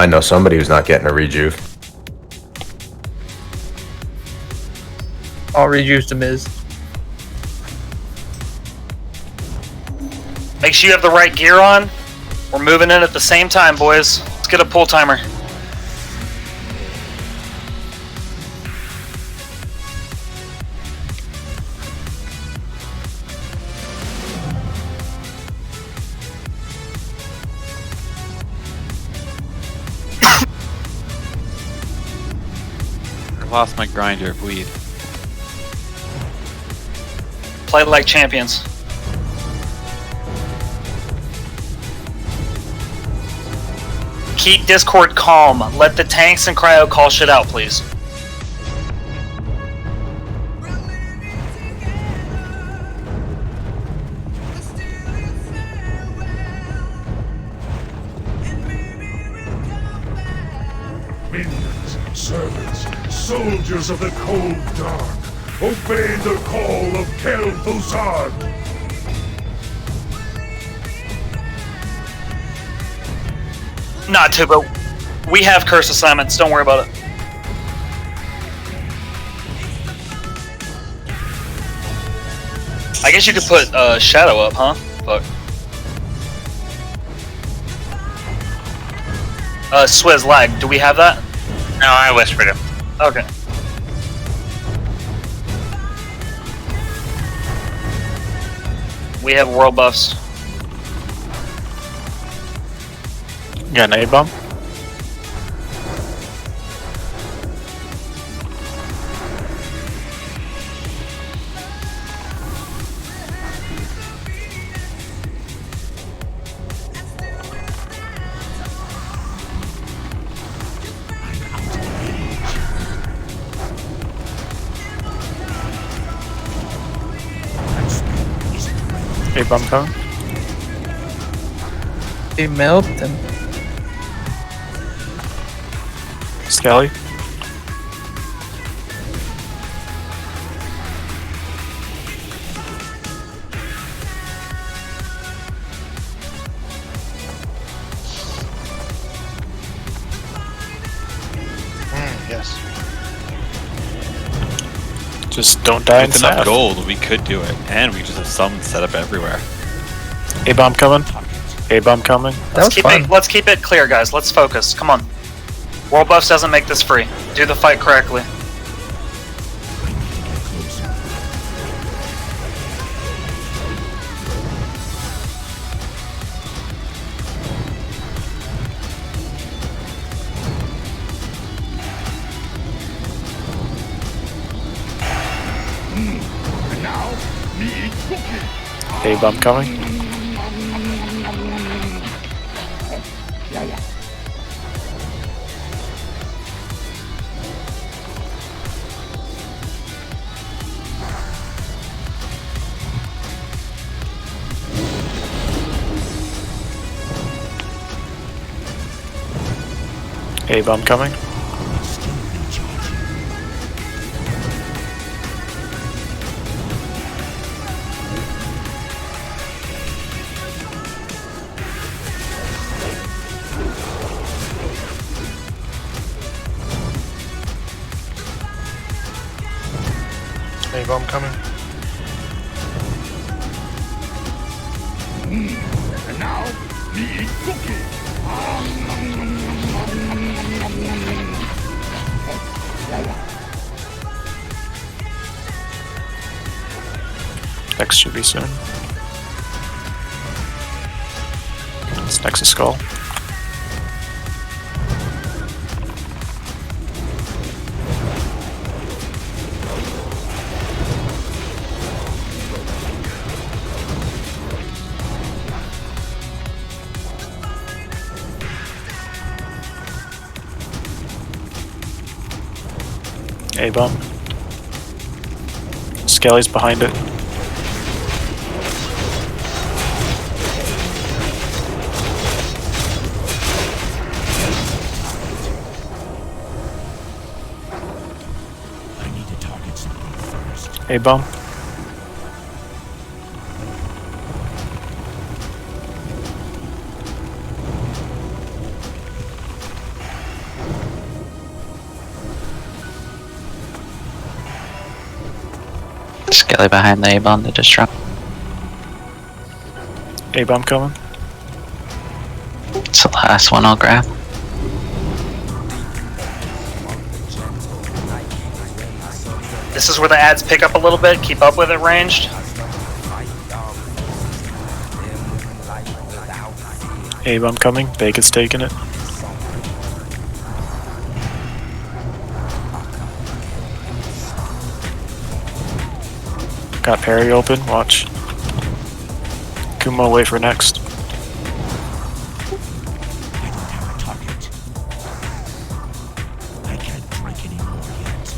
I know somebody who's not getting a rejuve. I'll rejuice the Miz. Make sure you have the right gear on. We're moving in at the same time, boys. Let's get a pull timer. I lost my grinder of weed. Play like champions. Keep Discord calm. Let the tanks and cryo call shit out, please. Minions, servants, soldiers of the cold dark, obey the call of Kel'Thuzad! Not to, but we have curse assignments. Don't worry about it. I guess you could put Shadow up, huh? Fuck. Swizz lag. Do we have that? No, I whispered him. Okay. We have world buffs. You got an A-bomb? A-bomb coming? He melted him. Skelly? Yes. Just don't die in With enough staff. gold, we could do it, and we just have summons set up everywhere. A-bomb coming? A-bomb coming? That was fun. Let's keep it clear, guys. Let's focus. Come on. World buffs doesn't make this free. Do the fight correctly. And now, me eat cookie! A-bomb coming? A-bomb coming? A-bomb coming? And now, me eat cookie! Next should be soon. It's next to Skull. A-bomb. Skelly's behind it. A-bomb. Skelly behind the A-bomb that just dropped. A-bomb coming. It's the last one I'll grab. This is where the ads pick up a little bit. Keep up with it ranged. A-bomb coming. Bacon's taking it. Got parry open. Watch. Kumo, wait for next. I can't drink anymore yet.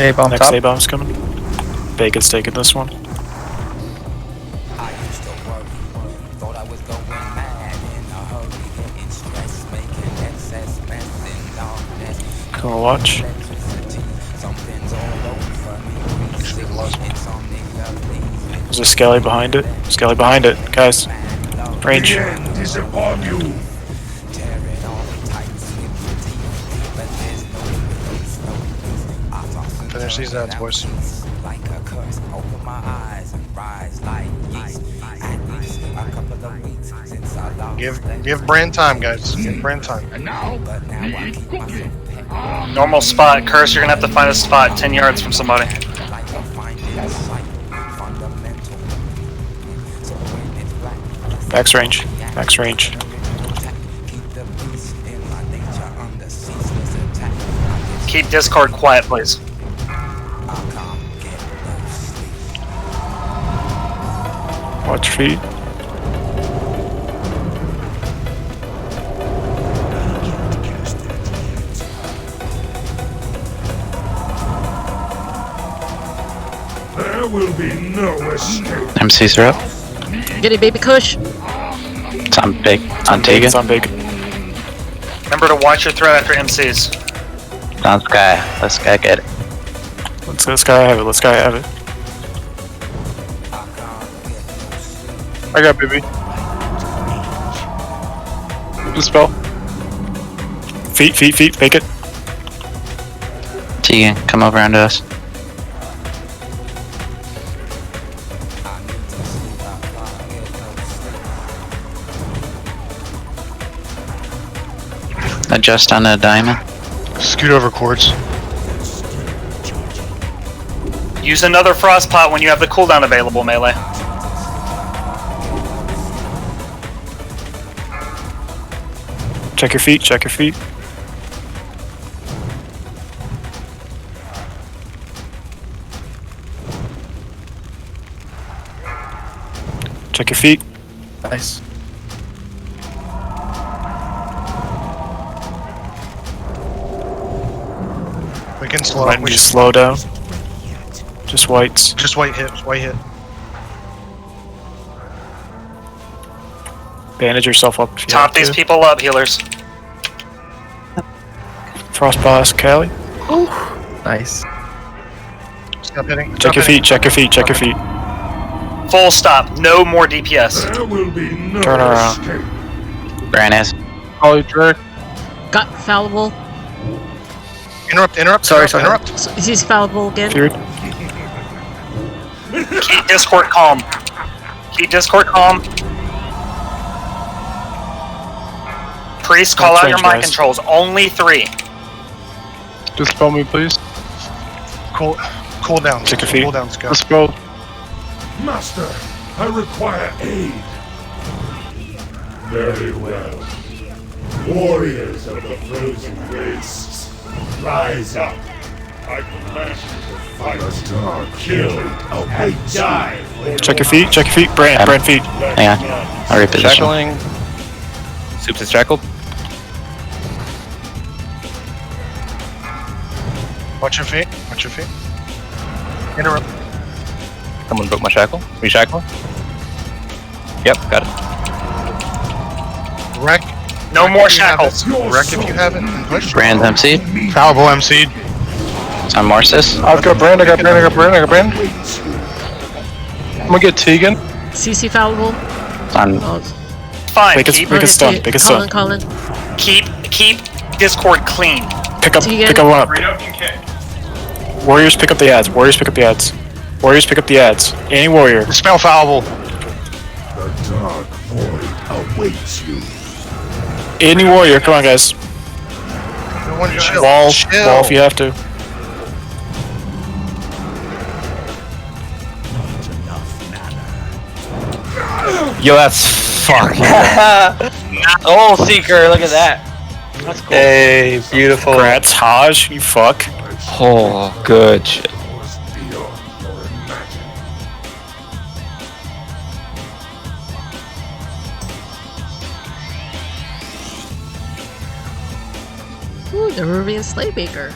A-bomb Next top. A-bomb's coming. Bacon's taking this one. Kumo, watch. There's a Skelly behind it. Skelly behind it, guys. Range. The end is upon you. Finish these ads, boys. Give Brand time, guys. Give Brand time. Normal spot. Curse, you're gonna have to find a spot 10 yards from somebody. Max range. Max range. Keep Discord quiet, please. Watch feet. There will be no escape. MCs are up. Get it, baby Kush. It's on big. On It's Tega. on big. Remember to watch your threat after MCs. On Sky. Let's go get it. Let's guy have it. Let's guy have it. I got baby. Dispel. Feet. Make it. Tegan, come over onto us. Adjust on the diamond. Scoot over quartz. Use another frost pot when you have the cooldown available, melee. Check your feet. Check your feet. Check your feet. Nice. We can slow. Might We need to should slow down. Just whites. just white hit. White hit. Bandage yourself up. If you Top have these to. people up, healers. Frost Blast, Callie. Nice. Stop hitting. Check your feet. Check your feet. Check your feet. Full stop. No more DPS. There will be no Turn around. escape. Bran is. Ollie Drake. Got fallible. Interrupt. Sorry. Interrupt. So, he's fallible again. Feared. Keep Discord calm. Keep Discord calm. Priest, call That's out your range, mind guys. controls. Only 3. Dispel me, please. Cool down. Check your feet. Cool down, Scott. Dispel. Master, I require aid. Very well. Warriors of the frozen wastes, rise up. I command you to fight. The dark kill. I die. Check your feet. Check your feet. Brand feet. Hang on. I'll reposition. Shackling. Soups is shackled. Watch your feet. Watch your feet. Interrupt. Someone broke my shackle. Reshackle. Yep, got it. Wreck. No more shackles. Wreck if you have it. And push. Brand's MC. Fallible MC. It's on Morsis. I've got Brand. I got Brand. I'm gonna get Tegan. CC fallible. It's on. Oh, fine. Make it stun. Make it stun. Colin. Keep Discord clean. Pick up Tegan. one up. Warriors pick up the ads. Warriors pick up the ads. Warriors pick up the ads. Any warrior. Dispel fallible. The dark void awaits you. Any warrior. Come on, guys. Everyone chill. Wall if you have to. Yo, that's fuck. Oh, Seeker, look at that. That's cool. Hey, beautiful. Congrats, Haj. You fuck. Oh, good shit. Beyond your imagining. Ooh, the Rubian Slaybaker.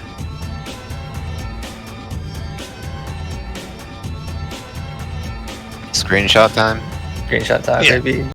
Screenshot time. Screenshot time, Yeah. baby.